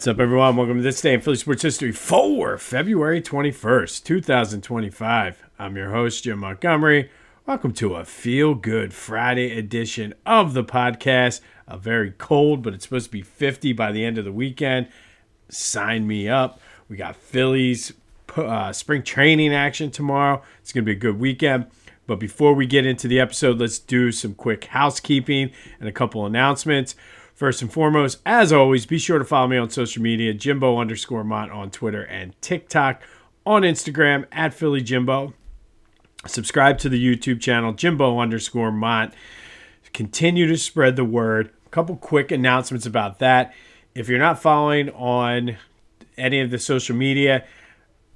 What's up, everyone? Welcome to This Day in Philly Sports History for February 21st, 2025. I'm your host, Jim Montgomery. Welcome to a feel-good Friday edition of the podcast. A very cold, but it's supposed to be 50 by the end of the weekend. Sign me up. We got Phillies spring training action tomorrow. It's going to be a good weekend. But before we get into the episode, let's do some quick housekeeping and a couple announcements. First and foremost, as always, be sure to follow me on social media, Jimbo_Mont on Twitter and TikTok, on Instagram at PhillyJimbo. Subscribe to the YouTube channel, Jimbo_Mont. Continue to spread the word. A couple quick announcements about that. If you're not following on any of the social media,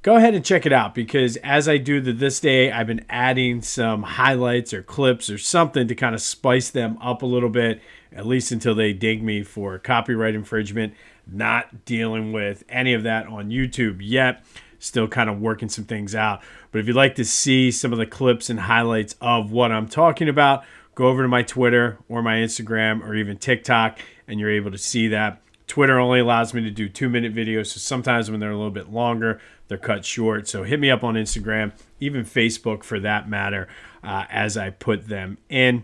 go ahead and check it out, because as I do This Day, I've been adding some highlights or clips or something to kind of spice them up a little bit, at least until they dig me for copyright infringement. Not dealing with any of that on YouTube yet. Still kind of working some things out. But if you'd like to see some of the clips and highlights of what I'm talking about, go over to my Twitter or my Instagram or even TikTok, and you're able to see that. Twitter only allows me to do 2-minute videos, so sometimes when they're a little bit longer, they're cut short. So hit me up on Instagram, even Facebook for that matter, as I put them in.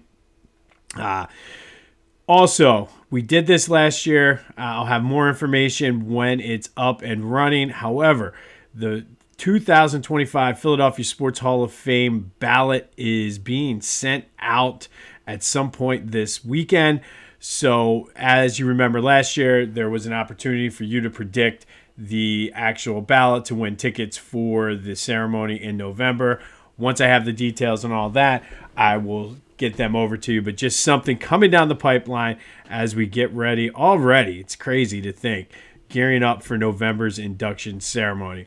Also, we did this last year. I'll have more information when it's up and running. However, the 2025 Philadelphia Sports Hall of Fame ballot is being sent out at some point this weekend. So, as you remember last year, there was an opportunity for you to predict the actual ballot to win tickets for the ceremony in November. Once I have the details and all that, I will get them over to you. But just something coming down the pipeline as we get ready. Already, it's crazy to think, gearing up for November's induction ceremony.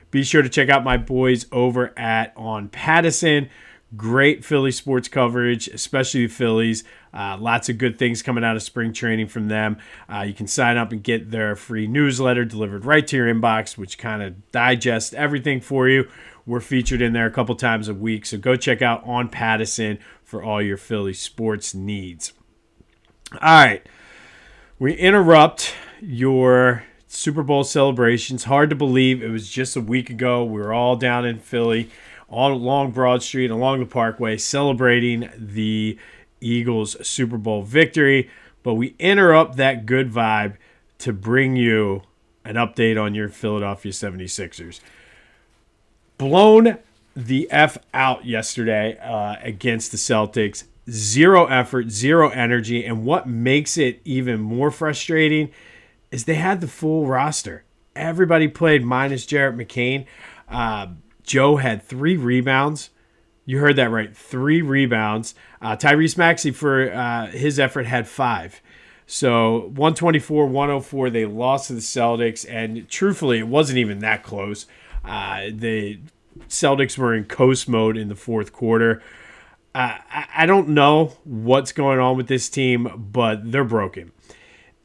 Be sure to check out my boys over at On Pattison. Great Philly sports coverage, especially the Phillies. Lots of good things coming out of spring training from them. You can sign up and get their free newsletter delivered right to your inbox, which kind of digests everything for you. We're featured in there a couple times a week, so go check out On Pattison for all your Philly sports needs. All right, we interrupt your Super Bowl celebrations. Hard to believe it was just a week ago. We were all down in Philly, all along Broad Street, along the Parkway, celebrating the Eagles' Super Bowl victory. But we interrupt that good vibe to bring you an update on your Philadelphia 76ers. Blown the F out yesterday against the Celtics. Zero effort, zero energy. And what makes it even more frustrating is they had the full roster. Everybody played minus Jarrett McCain. Joe had 3 rebounds. You heard that right, 3 rebounds. Tyrese Maxey, for his effort, had 5. So 124-104, they lost to the Celtics. And truthfully, it wasn't even that close. The Celtics were in coast mode in the fourth quarter. I don't know what's going on with this team, but they're broken.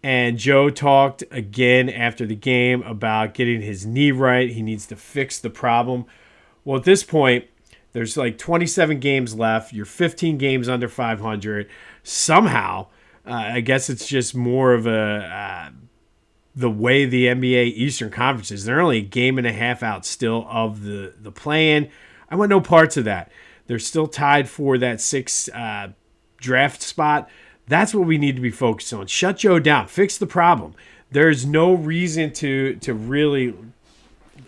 And Joe talked again after the game about getting his knee right. He needs to fix the problem. Well, at this point, there's like 27 games left. You're 15 games under 500. Somehow, I guess it's just more of the way the NBA Eastern Conference is. They're only a game and a half out still of the play-in. I want no parts of that. They're still tied for that 6th draft spot. That's what we need to be focused on. Shut Joe down. Fix the problem. There's no reason to really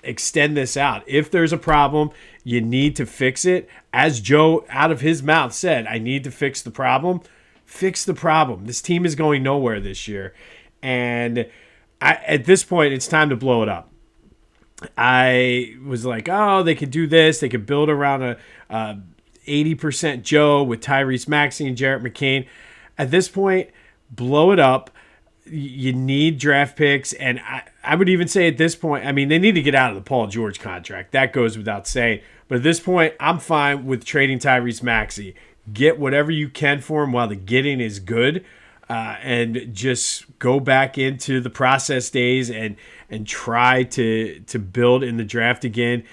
extend this out. If there's a problem, you need to fix it. As Joe, out of his mouth, said, I need to fix the problem. Fix the problem. This team is going nowhere this year. And at this point, it's time to blow it up. I was like, oh, they could do this. They could build around a 80% Joe with Tyrese Maxey and Jarrett McCain. At this point, blow it up. You need draft picks. And I would even say at this point, I mean, they need to get out of the Paul George contract. That goes without saying. But at this point, I'm fine with trading Tyrese Maxey. Get whatever you can for him while the getting is good. And just go back into the process days and try to build in the draft again.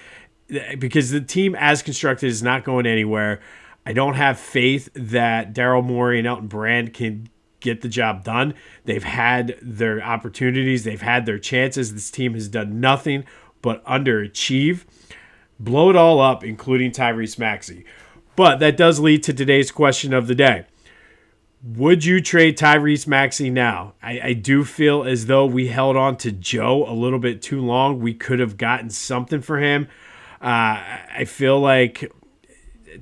Because the team as constructed is not going anywhere. I don't have faith that Daryl Morey and Elton Brand can get the job done. They've had their opportunities. They've had their chances. This team has done nothing but underachieve. Blow it all up, including Tyrese Maxey. But that does lead to today's question of the day. Would you trade Tyrese Maxey now? I do feel as though we held on to Joe a little bit too long. We could have gotten something for him. I feel like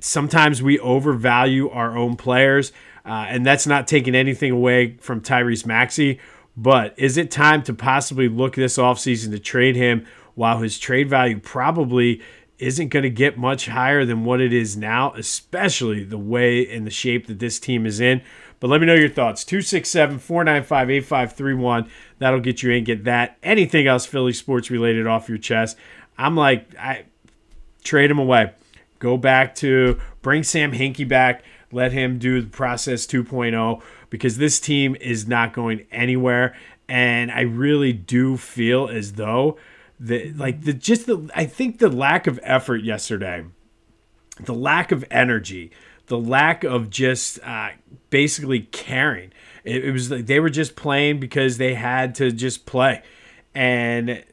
sometimes we overvalue our own players, and that's not taking anything away from Tyrese Maxey. But is it time to possibly look this offseason to trade him while his trade value probably isn't going to get much higher than what it is now, especially the way and the shape that this team is in? But let me know your thoughts. 267-495-8531. That'll get you in. Get that. Anything else Philly sports related off your chest. I'm like, trade him away. Go back to bring Sam Hinkie back. Let him do the process 2.0 because this team is not going anywhere. And I really do feel as though I think the lack of effort yesterday, the lack of energy, the lack of just basically caring. It was like they were just playing because they had to just play. And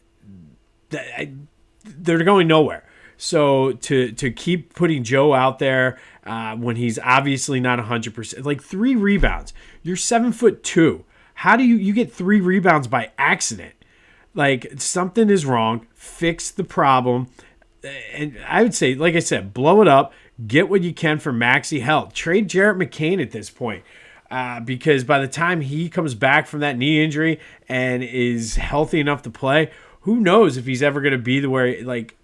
they're going nowhere. So to keep putting Joe out there when he's obviously not 100%, like 3 rebounds. You're 7'2". How do you get 3 rebounds by accident? Like something is wrong. Fix the problem. And I would say, like I said, blow it up. Get what you can for Maxey. Hell, trade Jarrett McCain at this point. Because by the time he comes back from that knee injury and is healthy enough to play, who knows if he's ever going to be the way, like,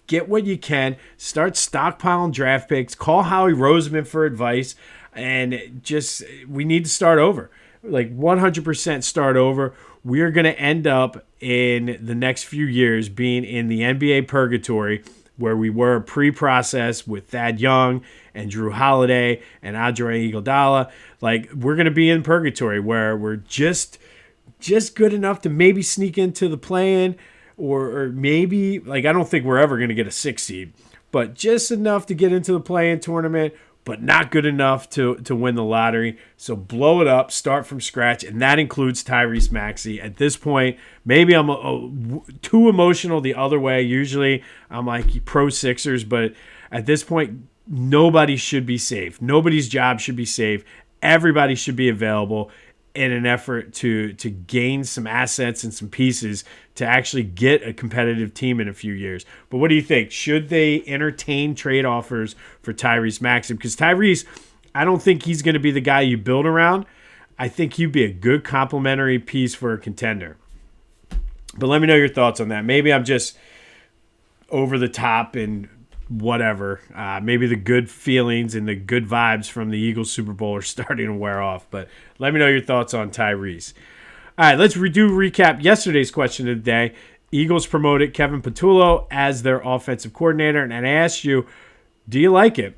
get what you can. Start stockpiling draft picks. Call Howie Roseman for advice. And just, we need to start over. Like, 100% start over. We're going to end up in the next few years being in the NBA purgatory where we were pre-process with Thad Young and Drew Holiday and Andre Iguodala. Like, we're going to be in purgatory where we're just good enough to maybe sneak into the play-in or maybe, like, I don't think we're ever going to get a 6 seed, but just enough to get into the play-in tournament, but not good enough to win the lottery. So blow it up, start from scratch, and that includes Tyrese Maxey. At this point, maybe I'm too emotional the other way. Usually I'm like pro Sixers, but at this point, nobody should be safe. Nobody's job should be safe. Everybody should be available in an effort to gain some assets and some pieces to actually get a competitive team in a few years. But what do you think? Should they entertain trade offers for Tyrese Maxey? Because Tyrese, I don't think he's going to be the guy you build around. I think he'd be a good complementary piece for a contender. But let me know your thoughts on that. Maybe I'm just over the top and whatever. Maybe the good feelings and the good vibes from the Eagles Super Bowl are starting to wear off. But let me know your thoughts on Tyrese. All right, let's recap yesterday's question of the day. Eagles promoted Kevin Patullo as their offensive coordinator. And I asked you, do you like it?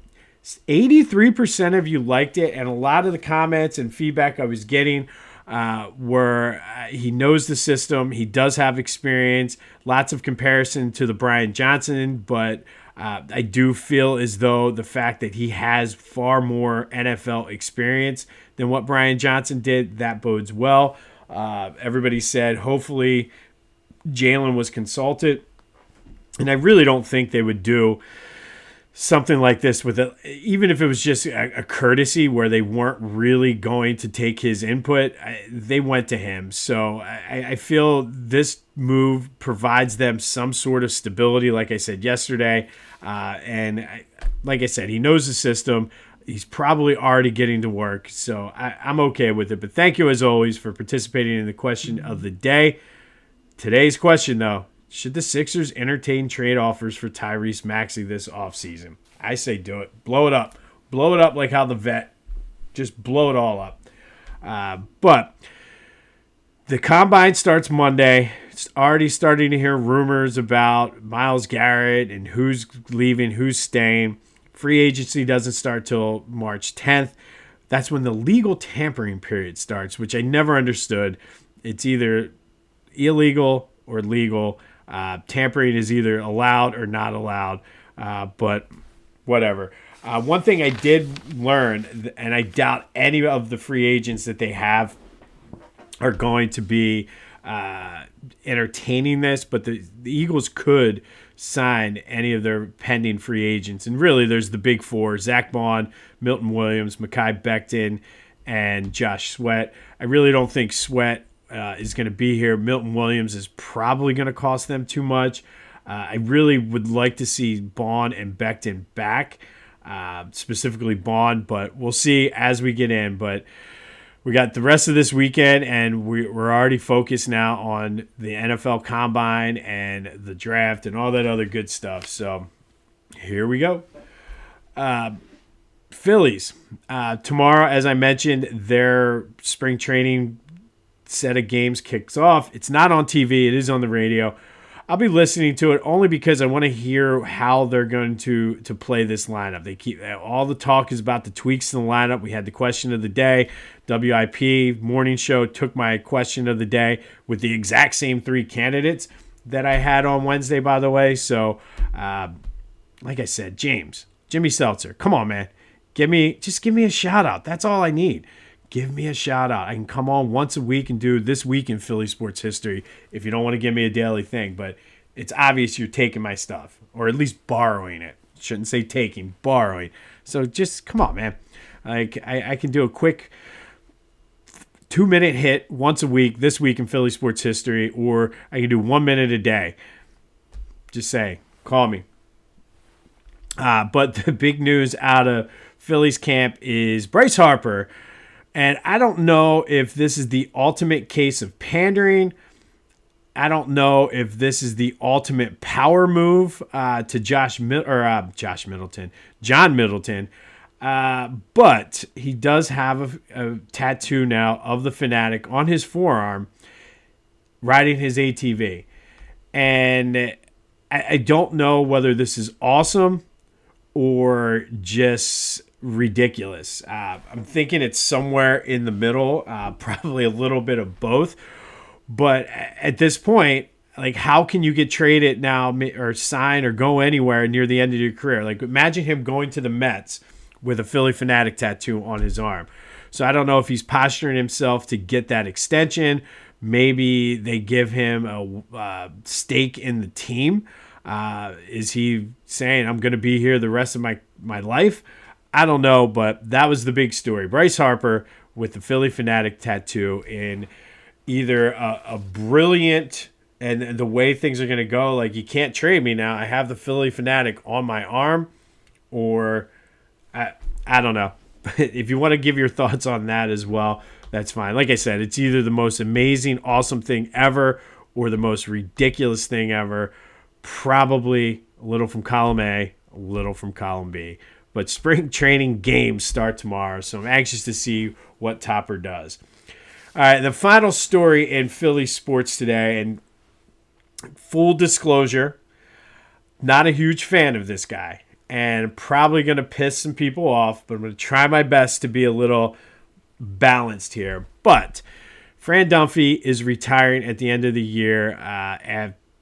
83% of you liked it. And a lot of the comments and feedback I was getting were he knows the system. He does have experience. Lots of comparison to the Brian Johnson, but I do feel as though the fact that he has far more NFL experience than what Brian Johnson did, that bodes well. Everybody said hopefully Jalen was consulted, and I really don't think they would do something like this with it, even if it was just a courtesy where they weren't really going to take his input. They went to him. So I feel this move provides them some sort of stability, like I said yesterday. Like I said, he knows the system. He's probably already getting to work. So I'm okay with it. But thank you, as always, for participating in the question of the day. Today's question, though. Should the Sixers entertain trade offers for Tyrese Maxey this offseason? I say do it. Blow it up. Blow it up like how the vet. Just blow it all up. But the Combine starts Monday. It's already starting to hear rumors about Myles Garrett and who's leaving, who's staying. Free agency doesn't start till March 10th. That's when the legal tampering period starts, which I never understood. It's either illegal or legal. Tampering is either allowed or not allowed, but whatever. One thing I did learn, and I doubt any of the free agents that they have are going to be entertaining this, but the Eagles could sign any of their pending free agents. And really, there's the big four: Zach Bond, Milton Williams, Mekhi Becton, and Josh Sweat. I really don't think Sweat is going to be here. Milton Williams is probably going to cost them too much. I really would like to see Bond and Becton back, specifically Bond, but we'll see as we get in. But we got the rest of this weekend, and we're already focused now on the NFL Combine and the draft and all that other good stuff. So here we go. Phillies. Tomorrow, as I mentioned, their spring training set of games kicks off. It's not on TV. It is on the radio. I'll be listening to it only because I want to hear how they're going to play this lineup. They keep all the talk is about the tweaks in the lineup. We had the question of the day. WIP morning show took my question of the day with the exact same three candidates that I had on Wednesday, by the way. So, like I said, Jimmy Seltzer, come on, man. Give me a shout out. That's all I need. Give me a shout out. I can come on once a week and do this week in Philly sports history if you don't want to give me a daily thing. But it's obvious you're taking my stuff, or at least borrowing it. Shouldn't say taking, borrowing. So just come on, man. Like I can do a quick 2-minute hit once a week this week in Philly sports history, or I can do 1 minute a day. Just say, call me. But the big news out of Phillies camp is Bryce Harper. And I don't know if this is the ultimate case of pandering. I don't know if this is the ultimate power move to John Middleton. But he does have a tattoo now of the Fanatic on his forearm, riding his ATV. And I don't know whether this is awesome or just ridiculous. I'm thinking it's somewhere in the middle, probably a little bit of both. But at this point, like, how can you get traded now or sign or go anywhere near the end of your career? Like, imagine him going to the Mets with a Philly Fanatic tattoo on his arm. So I don't know if he's posturing himself to get that extension. Maybe they give him a stake in the team. Is he saying, I'm going to be here the rest of my life? I don't know, but that was the big story. Bryce Harper with the Philly Fanatic tattoo in either a brilliant, and the way things are going to go, like, you can't trade me now. I have the Philly Fanatic on my arm, or I don't know. If you want to give your thoughts on that as well, that's fine. Like I said, it's either the most amazing, awesome thing ever or the most ridiculous thing ever. Probably a little from column A, a little from column B. But spring training games start tomorrow, so I'm anxious to see what Topper does. All right, the final story in Philly sports today, and full disclosure, not a huge fan of this guy, and probably going to piss some people off, but I'm going to try my best to be a little balanced here. But Fran Dunphy is retiring at the end of the year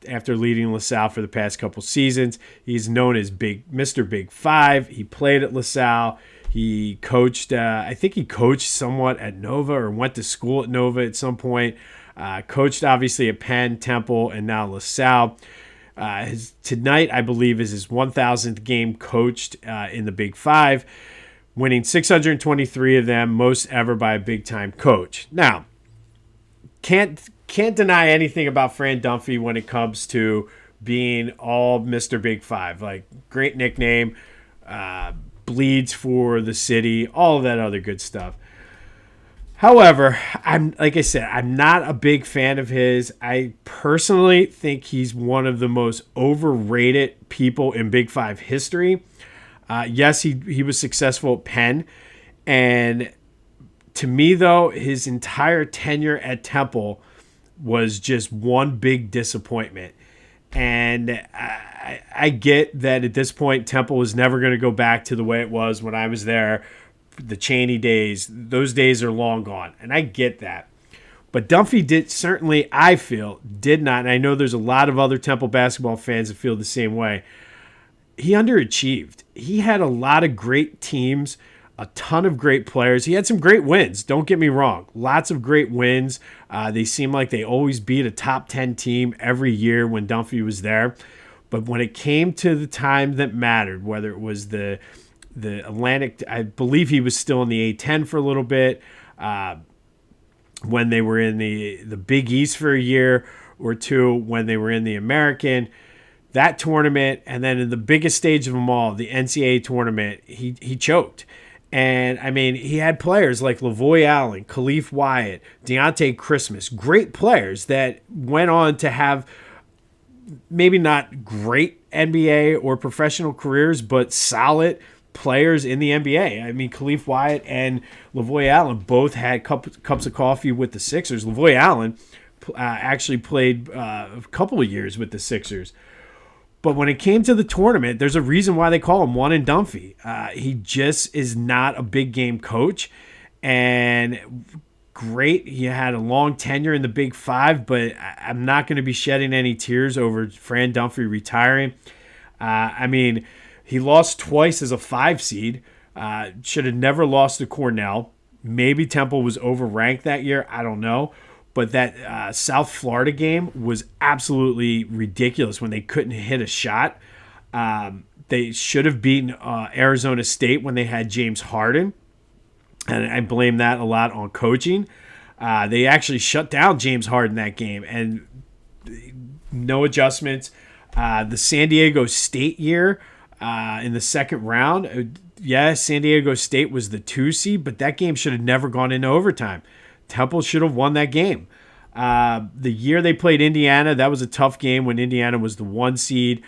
after leading LaSalle for the past couple seasons. He's known as Mr. Big Five. He played at LaSalle. He coached, I think he coached somewhat at Nova or went to school at Nova at some point. Coached, obviously, at Penn, Temple, and now LaSalle. Tonight, I believe, is his 1,000th game coached in the Big Five, winning 623 of them, most ever by a big-time coach. Now, can't deny anything about Fran Dunphy when it comes to being all Mr. Big Five. Like, great nickname, bleeds for the city, all of that other good stuff. However, like I said, I'm not a big fan of his. I personally think he's one of the most overrated people in Big Five history. Yes, he was successful at Penn. And to me, though, his entire tenure at Temple was just one big disappointment. And I get that at this point, Temple was never going to go back to the way it was when I was there. The Chaney days, those days are long gone. And I get that. But Dunphy certainly, I feel, did not. And I know there's a lot of other Temple basketball fans that feel the same way. he underachieved. He had a lot of great teams, a ton of great players. He had some great wins. Don't get me wrong. Lots of great wins. They seem like they always beat a top 10 team every year when Dunphy was there. But when it came to the time that mattered, whether it was the Atlantic, I believe he was still in the A10 for a little bit, when they were in the Big East for a year or two, when they were in the American, that tournament, and then in the biggest stage of them all, the NCAA tournament, he choked. And, I mean, he had players like Lavoy Allen, Khalif Wyatt, Deontay Christmas, great players that went on to have maybe not great NBA or professional careers, but solid players in the NBA. I mean, Khalif Wyatt and Lavoy Allen both had cups of coffee with the Sixers. Lavoy Allen actually played a couple of years with the Sixers. But when it came to the tournament, there's a reason why they call him One and Dunphy. He just is not a big game coach. And great, he had a long tenure in the Big Five, but I'm not going to be shedding any tears over Fran Dunphy retiring. I mean, he lost twice as a 5 seed. Should have never lost to Cornell. Maybe Temple was overranked that year. I don't know. But that South Florida game was absolutely ridiculous when they couldn't hit a shot. They should have beaten Arizona State when they had James Harden. And I blame that a lot on coaching. They actually shut down James Harden that game. And no adjustments. The San Diego State year in the second round, San Diego State was the 2 seed, but that game should have never gone into overtime. Temple should have won that game. The year they played Indiana, that was a tough game when Indiana was the 1 seed.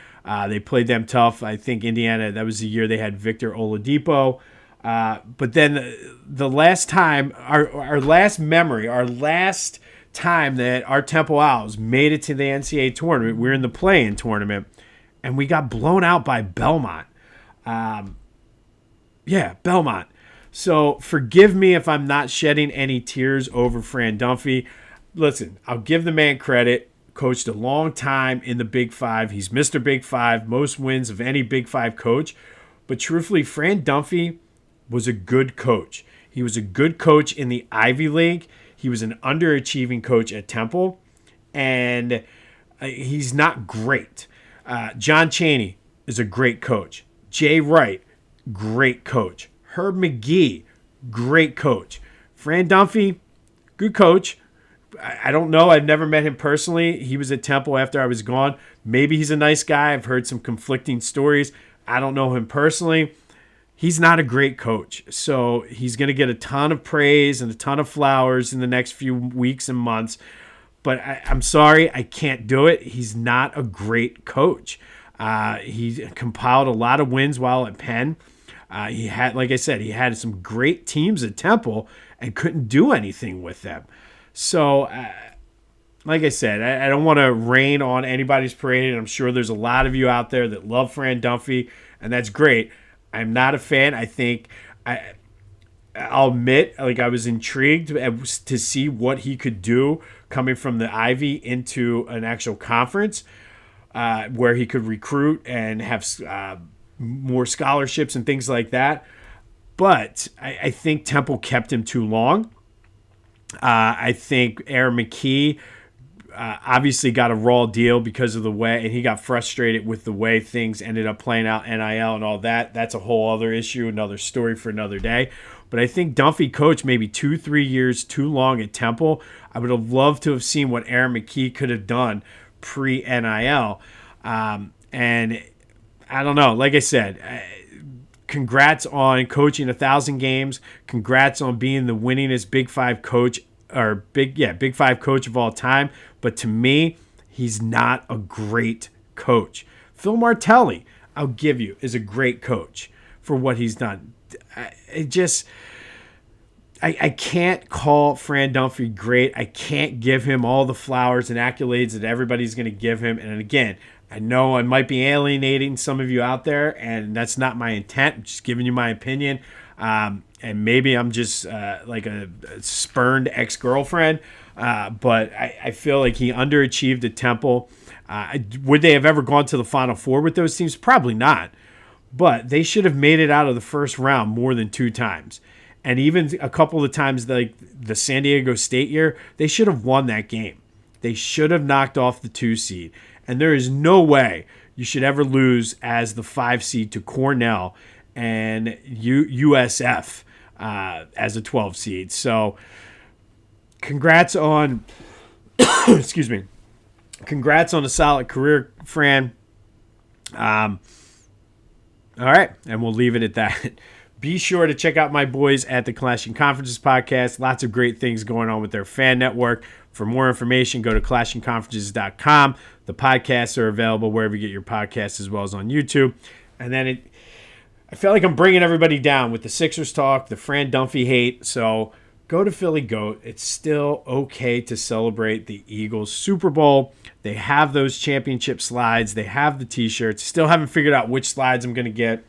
They played them tough. I think Indiana, that was the year they had Victor Oladipo. But then the last time, our last memory, our last time that our Temple Owls made it to the NCAA tournament, we were in the play-in tournament, and we got blown out by Belmont. Belmont. So forgive me if I'm not shedding any tears over Fran Dunphy. Listen, I'll give the man credit. Coached a long time in the Big Five. He's Mr. Big Five, most wins of any Big Five coach. But truthfully, Fran Dunphy was a good coach. He was a good coach in the Ivy League. He was an underachieving coach at Temple. And he's not great. John Chaney is a great coach. Jay Wright, great coach. Herb McGee, great coach. Fran Dunphy, good coach. I don't know. I've never met him personally. He was at Temple after I was gone. Maybe he's a nice guy. I've heard some conflicting stories. I don't know him personally. He's not a great coach. So he's going to get a ton of praise and a ton of flowers in the next few weeks and months. But I'm sorry, I can't do it. He's not a great coach. He compiled a lot of wins while at Penn. He had, like I said, he had some great teams at Temple and couldn't do anything with them. So, like I said, I don't want to rain on anybody's parade. I'm sure there's a lot of you out there that love Fran Dunphy, and that's great. I'm not a fan. I think I'll admit, like, I was intrigued to see what he could do coming from the Ivy into an actual conference where he could recruit and have more scholarships and things like that. But I think Temple kept him too long. I think Aaron McKee obviously got a raw deal because of the way, and he got frustrated with the way things ended up playing out, NIL and all that. That's a whole other issue, another story for another day. But I think Dunphy coached maybe 2-3 years too long at Temple. I would have loved to have seen what Aaron McKee could have done pre-NIL. And I don't know. Like I said, congrats on coaching 1,000 games. Congrats on being the winningest Big Five coach Big Five coach of all time. But to me, he's not a great coach. Phil Martelli, I'll give you, is a great coach for what he's done. I can't call Fran Dunphy great. I can't give him all the flowers and accolades that everybody's going to give him. And again, I know I might be alienating some of you out there, and that's not my intent. I'm just giving you my opinion. And maybe I'm just like a spurned ex-girlfriend, but I feel like he underachieved at Temple. Would they have ever gone to the Final Four with those teams? Probably not. but they should have made it out of the first round more than 2 times. And even a couple of times, like the San Diego State year, they should have won that game. They should have knocked off the 2 seed. And there is no way you should ever lose as the 5 seed to Cornell and USF as a 12 seed. So congrats on, excuse me, congrats on a solid career, Fran. All right, and we'll leave it at that. Be sure to check out my boys at the Clashing Conferences podcast. Lots of great things going on with their fan network. For more information, go to clashingconferences.com. The podcasts are available wherever you get your podcasts as well as on YouTube. And then I feel like I'm bringing everybody down with the Sixers talk, the Fran Dunphy hate. So go to Philly Goat. It's still okay to celebrate the Eagles Super Bowl. They have those championship slides. They have the T-shirts. Still haven't figured out which slides I'm going to get.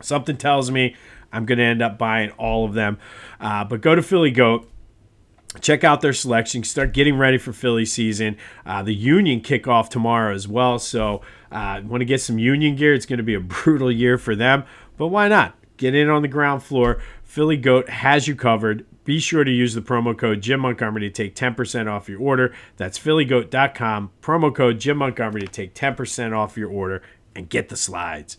Something tells me I'm going to end up buying all of them. But go to Philly Goat. Check out their selection. Start getting ready for Philly season. The Union kickoff tomorrow as well. So want to get some Union gear. It's going to be a brutal year for them. But why not? Get in on the ground floor. Philly Goat has you covered. Be sure to use the promo code Jim Montgomery to take 10% off your order. That's phillygoat.com. Promo code Jim Montgomery to take 10% off your order and get the slides.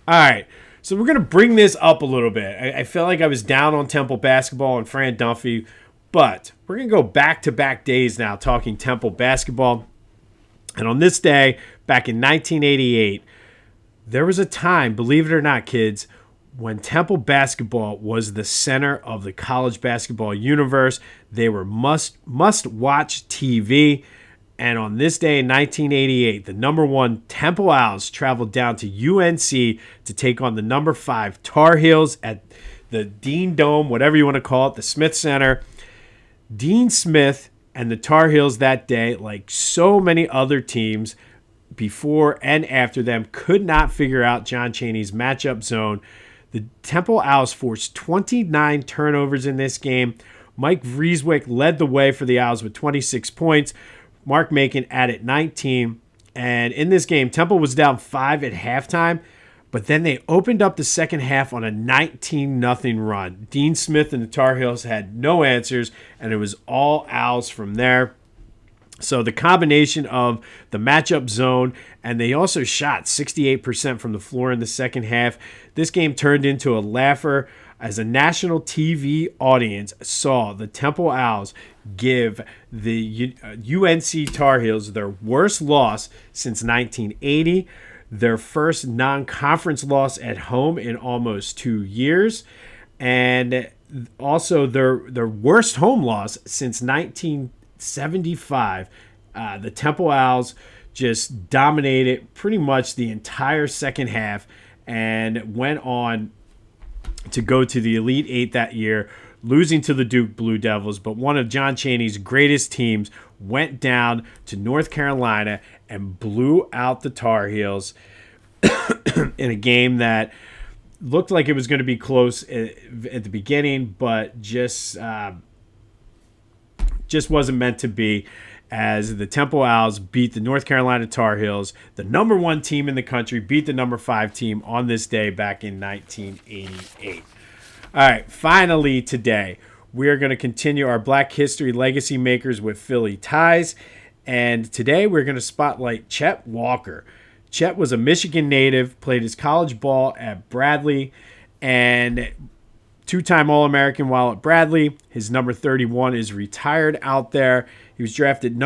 All right. So we're going to bring this up a little bit. I felt like I was down on Temple basketball and Fran Dunphy, but we're going to go back-to-back days now talking Temple basketball. And on this day, back in 1988, there was a time, believe it or not, kids, when Temple basketball was the center of the college basketball universe. They were must-watch TV. And on this day in 1988, the number 1 Temple Owls traveled down to UNC to take on the number 5 Tar Heels at the Dean Dome, whatever you want to call it, the Smith Center. Dean Smith and the Tar Heels that day, like so many other teams before and after them, could not figure out John Chaney's matchup zone. The Temple Owls forced 29 turnovers in this game. Mike Vrieswick led the way for the Owls with 26 points. Mark Macon added 19. And in this game, Temple was down 5 at halftime, but then they opened up the second half on a 19-0 run. Dean Smith and the Tar Heels had no answers, and it was all Owls from there. So the combination of the matchup zone, and they also shot 68% from the floor in the second half. This game turned into a laugher as a national TV audience saw the Temple Owls give the UNC Tar Heels their worst loss since 1980, their first non-conference loss at home in almost 2 years, and also their worst home loss since 1975. The Temple Owls just dominated pretty much the entire second half and went on to go to the Elite Eight that year, losing to the Duke Blue Devils. But one of John Chaney's greatest teams went down to North Carolina and blew out the Tar Heels in a game that looked like it was going to be close at the beginning, but just wasn't meant to be, as the Temple Owls beat the North Carolina Tar Heels, the number 1 team in the country, beat the number 5 team on this day back in 1988. All right, finally today, we are going to continue our Black History Legacy Makers with Philly ties, and today we're going to spotlight Chet Walker. Chet was a Michigan native, played his college ball at Bradley, and 2-time All-American while at Bradley. His number 31 is retired out there. He was drafted he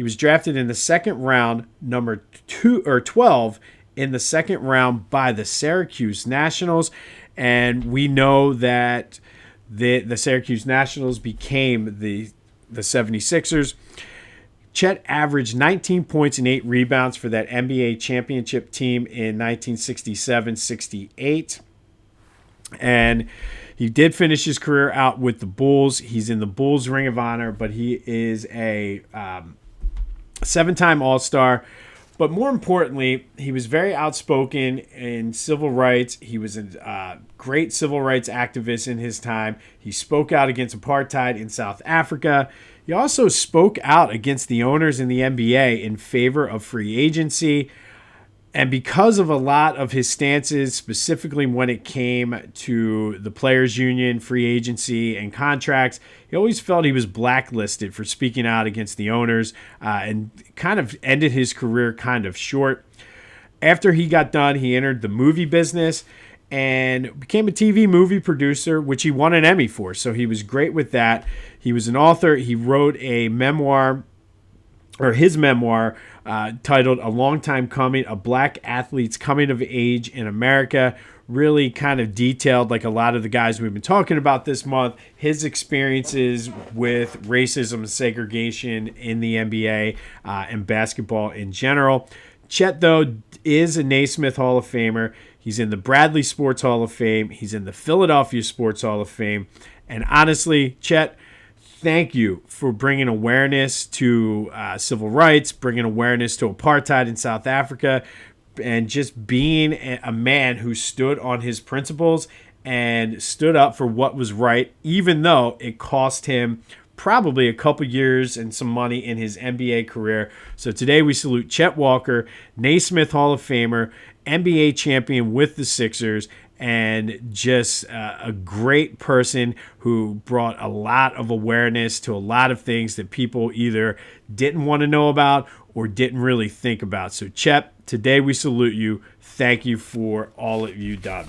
was drafted in the second round, number 12 in the second round by the Syracuse Nationals. And we know that the Syracuse Nationals became the 76ers. Chet averaged 19 points and 8 rebounds for that NBA championship team in 1967-68. And he did finish his career out with the Bulls. He's in the Bulls Ring of Honor, but he is a 7-time All-Star. But more importantly, he was very outspoken in civil rights. He was a great civil rights activist in his time. He spoke out against apartheid in South Africa. He also spoke out against the owners in the NBA in favor of free agency. And because of a lot of his stances, specifically when it came to the players' union, free agency, and contracts, he always felt he was blacklisted for speaking out against the owners, and kind of ended his career kind of short. After he got done, he entered the movie business and became a TV movie producer, which he won an Emmy for. So he was great with that. He was an author. He wrote a memoir, or his memoir, titled A Long Time Coming, A Black Athlete's Coming of Age in America. Really kind of detailed, like a lot of the guys we've been talking about this month, his experiences with racism and segregation in the NBA and basketball in general. Chet, though, is a Naismith Hall of Famer. He's in the Bradley Sports Hall of Fame. He's in the Philadelphia Sports Hall of Fame. And honestly, Chet, thank you for bringing awareness to civil rights, bringing awareness to apartheid in South Africa, and just being a man who stood on his principles and stood up for what was right, even though it cost him probably a couple years and some money in his NBA career. So today we salute Chet Walker, Naismith Hall of Famer, NBA champion with the Sixers, and just a great person who brought a lot of awareness to a lot of things that people either didn't want to know about or didn't really think about. So Chet, today we salute you. Thank you for all that you've done.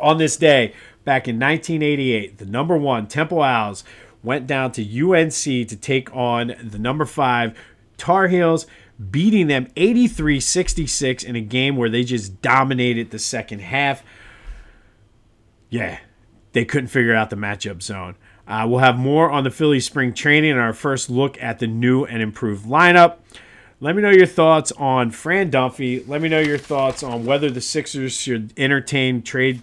On this day, back in 1988, the number 1 Temple Owls went down to UNC to take on the number 5 Tar Heels, beating them 83-66 in a game where they just dominated the second half. Yeah, they couldn't figure out the matchup zone. We'll have more on the Phillies spring training and our first look at the new and improved lineup. Let me know your thoughts on Fran Dunphy. Let me know your thoughts on whether the Sixers should entertain trade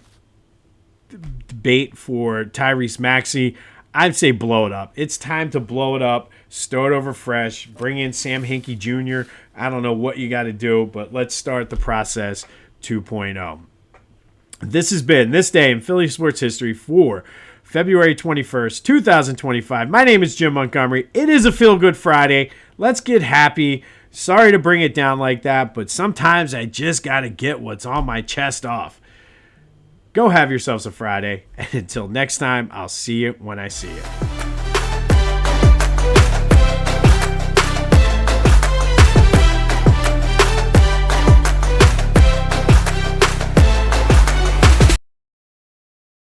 debate for Tyrese Maxey. I'd say blow it up. It's time to blow it up. Start over fresh. Bring in Sam Hinkie Jr. I don't know what you got to do, but let's start the process 2.0. This has been This Day in Philly Sports History for February 21st, 2025. My name is Jim Montgomery. It is a Feel Good Friday. Let's get happy. Sorry to bring it down like that, but sometimes I just got to get what's on my chest off. Go have yourselves a Friday, and until next time, I'll see you when I see you.